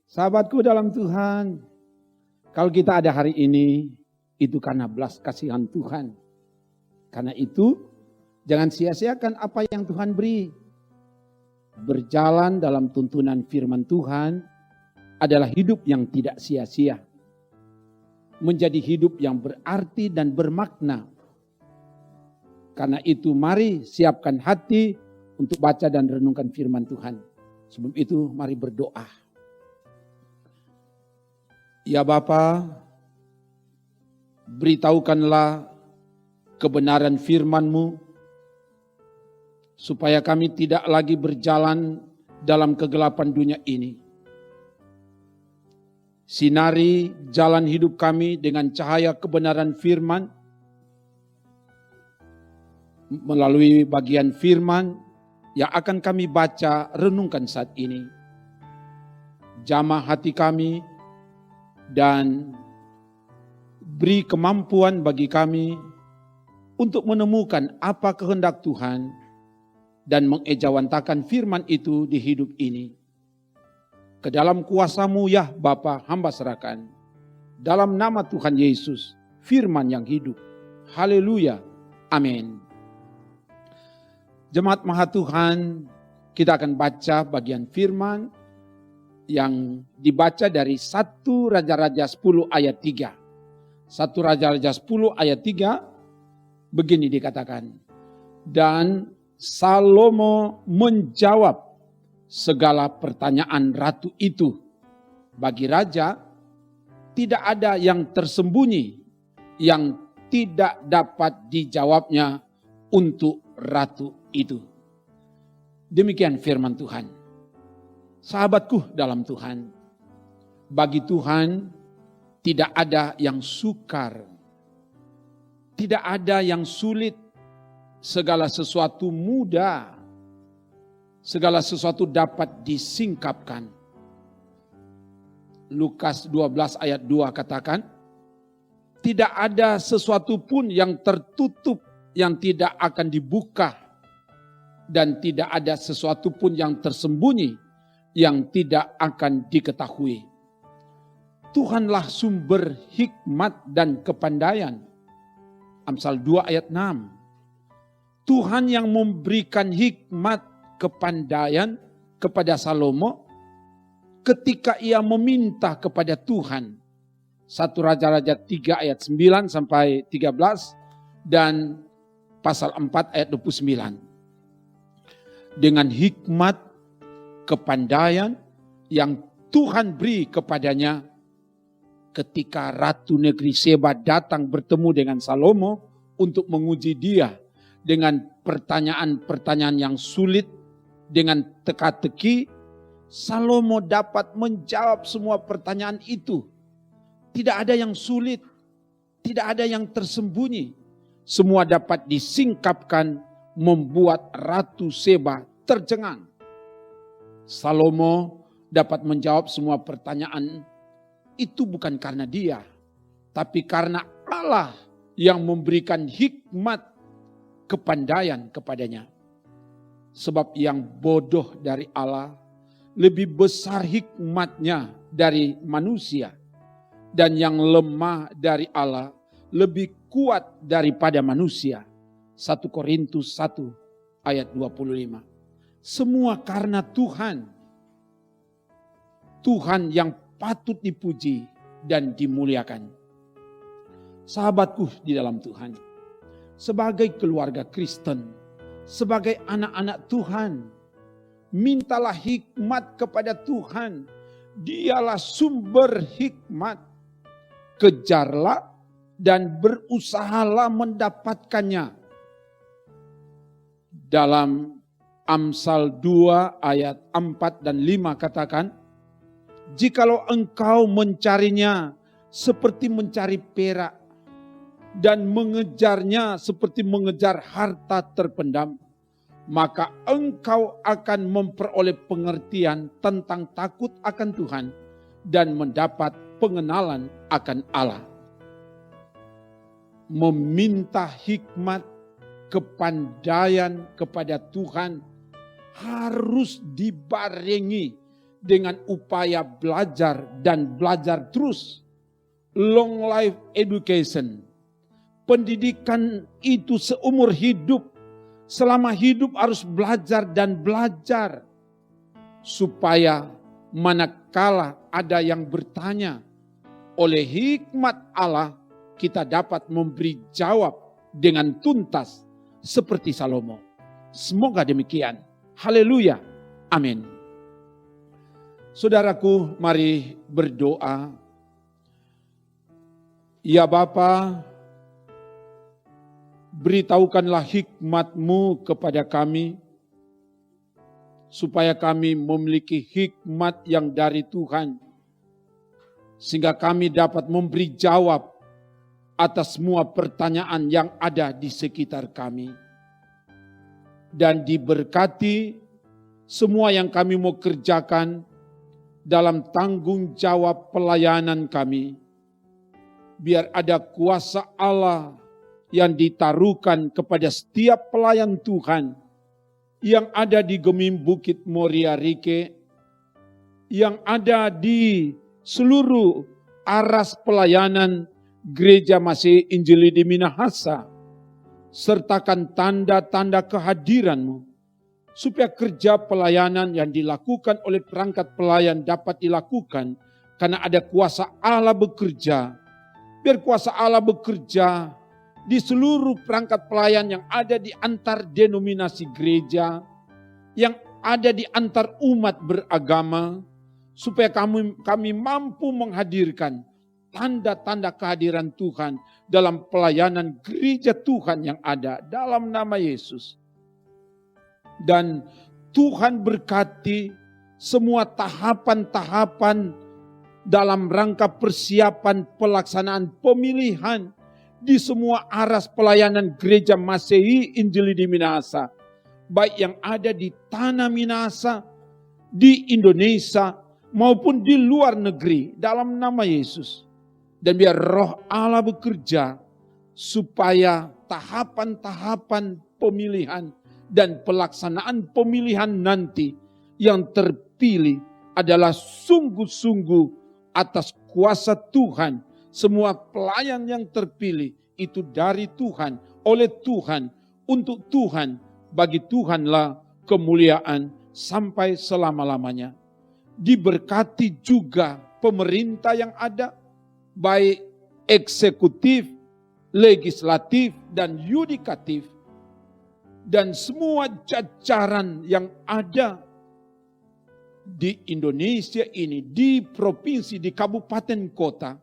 Sahabatku dalam Tuhan, kalau kita ada hari ini, itu karena belas kasihan Tuhan. Karena itu, jangan sia-siakan apa yang Tuhan beri. Berjalan dalam tuntunan firman Tuhan adalah hidup yang tidak sia-sia. Menjadi hidup yang berarti dan bermakna. Karena itu mari siapkan hati untuk baca dan renungkan firman Tuhan. Sebelum itu mari berdoa. Ya Bapa, beritahukanlah kebenaran firman-Mu, supaya kami tidak lagi berjalan dalam kegelapan dunia ini. Sinari jalan hidup kami dengan cahaya kebenaran firman, melalui bagian firman yang akan kami baca renungkan saat ini. Jamah hati kami, dan beri kemampuan bagi kami untuk menemukan apa kehendak Tuhan dan mengejawantakan firman itu di hidup ini. Ke dalam kuasa-Mu ya Bapa, hamba serahkan. Dalam nama Tuhan Yesus, firman yang hidup. Haleluya. Amin. Jemaat Maha Tuhan, kita akan baca bagian firman yang dibaca dari 1 Raja-Raja 10 ayat 3. 1 Raja-Raja 10 ayat 3 begini dikatakan. Dan Salomo menjawab segala pertanyaan ratu itu. Bagi raja tidak ada yang tersembunyi yang tidak dapat dijawabnya untuk ratu itu. Demikian firman Tuhan. Sahabatku dalam Tuhan, bagi Tuhan tidak ada yang sukar, tidak ada yang sulit, segala sesuatu mudah, segala sesuatu dapat disingkapkan. Lukas 12 ayat 2 katakan, tidak ada sesuatu pun yang tertutup yang tidak akan dibuka, dan tidak ada sesuatu pun yang tersembunyi yang tidak akan diketahui. Tuhanlah sumber hikmat dan kepandaian. Amsal 2 ayat 6. Tuhan yang memberikan hikmat kepandaian kepada Salomo ketika ia meminta kepada Tuhan. 1 Raja-Raja 3 ayat 9 sampai 13 dan pasal 4 ayat 29. Dengan hikmat kepandaian yang Tuhan beri kepadanya ketika Ratu Negeri Seba datang bertemu dengan Salomo untuk menguji dia dengan pertanyaan-pertanyaan yang sulit, dengan teka-teki, Salomo dapat menjawab semua pertanyaan itu. Tidak ada yang sulit, tidak ada yang tersembunyi. Semua dapat disingkapkan membuat Ratu Seba tercengang. Salomo dapat menjawab semua pertanyaan itu bukan karena dia, tapi karena Allah yang memberikan hikmat kepandaian kepadanya. Sebab yang bodoh dari Allah lebih besar hikmatnya dari manusia, dan yang lemah dari Allah lebih kuat daripada manusia. 1 Korintus 1 ayat 25. Semua karena Tuhan. Tuhan yang patut dipuji dan dimuliakan. Sahabatku di dalam Tuhan, sebagai keluarga Kristen, sebagai anak-anak Tuhan, mintalah hikmat kepada Tuhan. Dialah sumber hikmat. Kejarlah dan berusahalah mendapatkannya. Dalam Amsal 2 ayat 4 dan 5 katakan, jikalau engkau mencarinya seperti mencari perak dan mengejarnya seperti mengejar harta terpendam, maka engkau akan memperoleh pengertian tentang takut akan Tuhan dan mendapat pengenalan akan Allah. Meminta hikmat, kepandaian kepada Tuhan harus dibarengi dengan upaya belajar dan belajar terus. Long life education. Pendidikan itu seumur hidup. Selama hidup harus belajar dan belajar. Supaya manakala ada yang bertanya, oleh hikmat Allah kita dapat memberi jawab dengan tuntas seperti Salomo. Semoga demikian. Haleluya. Amin. Saudaraku, mari berdoa. Ya Bapa, beritahukanlah hikmat-Mu kepada kami, supaya kami memiliki hikmat yang dari Tuhan, sehingga kami dapat memberi jawab atas semua pertanyaan yang ada di sekitar kami. Dan diberkati semua yang kami mau kerjakan dalam tanggung jawab pelayanan kami. Biar ada kuasa Allah yang ditaruhkan kepada setiap pelayan Tuhan yang ada di Gemim Bukit Moria Rike, yang ada di seluruh aras pelayanan Gereja Masih Injili di Minahasa. Sertakan tanda-tanda kehadiran-Mu, supaya kerja pelayanan yang dilakukan oleh perangkat pelayan dapat dilakukan, karena ada kuasa Allah bekerja. Biar kuasa Allah bekerja di seluruh perangkat pelayan yang ada di antar denominasi gereja, yang ada di antar umat beragama, supaya kami mampu menghadirkan tanda-tanda kehadiran Tuhan dalam pelayanan gereja Tuhan yang ada dalam nama Yesus. Dan Tuhan berkati semua tahapan-tahapan dalam rangka persiapan pelaksanaan pemilihan di semua aras pelayanan Gereja Masehi Injili di Minahasa, baik yang ada di tanah Minahasa, di Indonesia maupun di luar negeri, dalam nama Yesus. Dan biar Roh Allah bekerja supaya tahapan-tahapan pemilihan dan pelaksanaan pemilihan nanti yang terpilih adalah sungguh-sungguh atas kuasa Tuhan. Semua pelayan yang terpilih itu dari Tuhan, oleh Tuhan, untuk Tuhan, bagi Tuhanlah kemuliaan sampai selama-lamanya. Diberkati juga pemerintah yang ada, baik eksekutif, legislatif, dan yudikatif, dan semua jajaran yang ada di Indonesia ini, di provinsi, di kabupaten kota.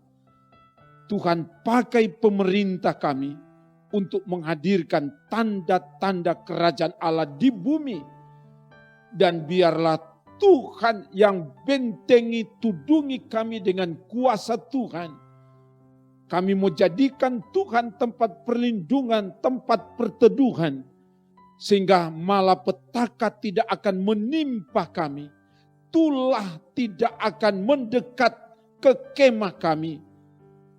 Tuhan pakai pemerintah kami untuk menghadirkan tanda-tanda kerajaan Allah di bumi. Dan biarlah Tuhan yang bentengi, tudungi kami dengan kuasa Tuhan. Kami mau jadikan Tuhan tempat perlindungan, tempat perteduhan. Sehingga malapetaka tidak akan menimpa kami. Tulah tidak akan mendekat ke kemah kami.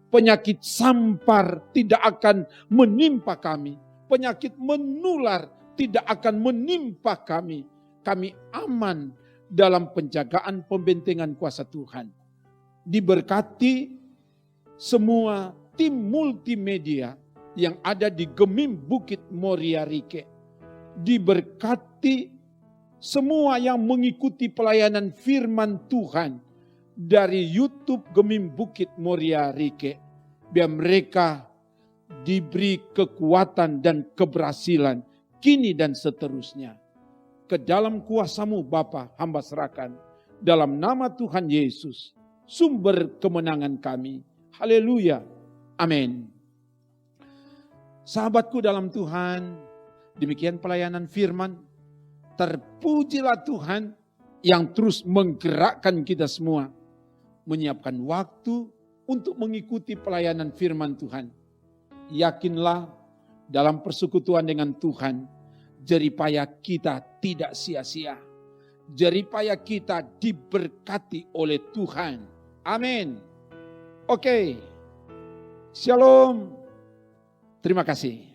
Penyakit sampar tidak akan menimpa kami. Penyakit menular tidak akan menimpa kami. Kami aman dalam penjagaan pembentengan kuasa Tuhan. Diberkati semua tim multimedia yang ada di Gemim Bukit Moria Rike. Diberkati semua yang mengikuti pelayanan firman Tuhan dari YouTube Gemim Bukit Moria Rike. Biar mereka diberi kekuatan dan keberhasilan kini dan seterusnya. Ke dalam kuasa-Mu Bapa, hamba serahkan. Dalam nama Tuhan Yesus, sumber kemenangan kami. Haleluya. Amin. Sahabatku dalam Tuhan, demikian pelayanan firman. Terpujilah Tuhan yang terus menggerakkan kita semua. Menyiapkan waktu untuk mengikuti pelayanan firman Tuhan. Yakinlah dalam persekutuan dengan Tuhan, jeripaya kita tidak sia-sia. Jeripaya kita diberkati oleh Tuhan. Amin. Oke. Shalom. Terima kasih.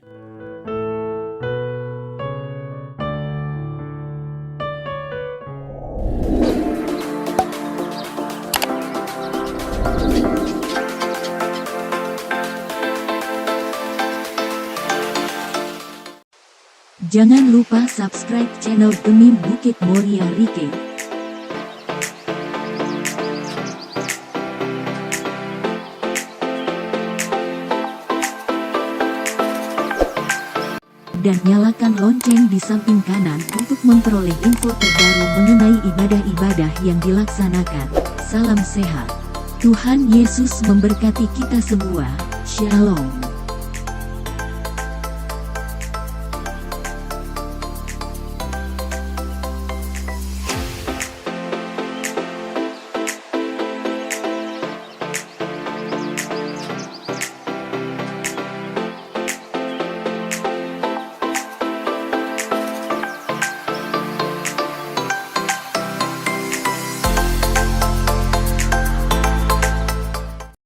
Jangan lupa subscribe channel Gemi Bukit Moria Rike. Dan nyalakan lonceng di samping kanan untuk memperoleh info terbaru mengenai ibadah-ibadah yang dilaksanakan. Salam sehat. Tuhan Yesus memberkati kita semua. Shalom.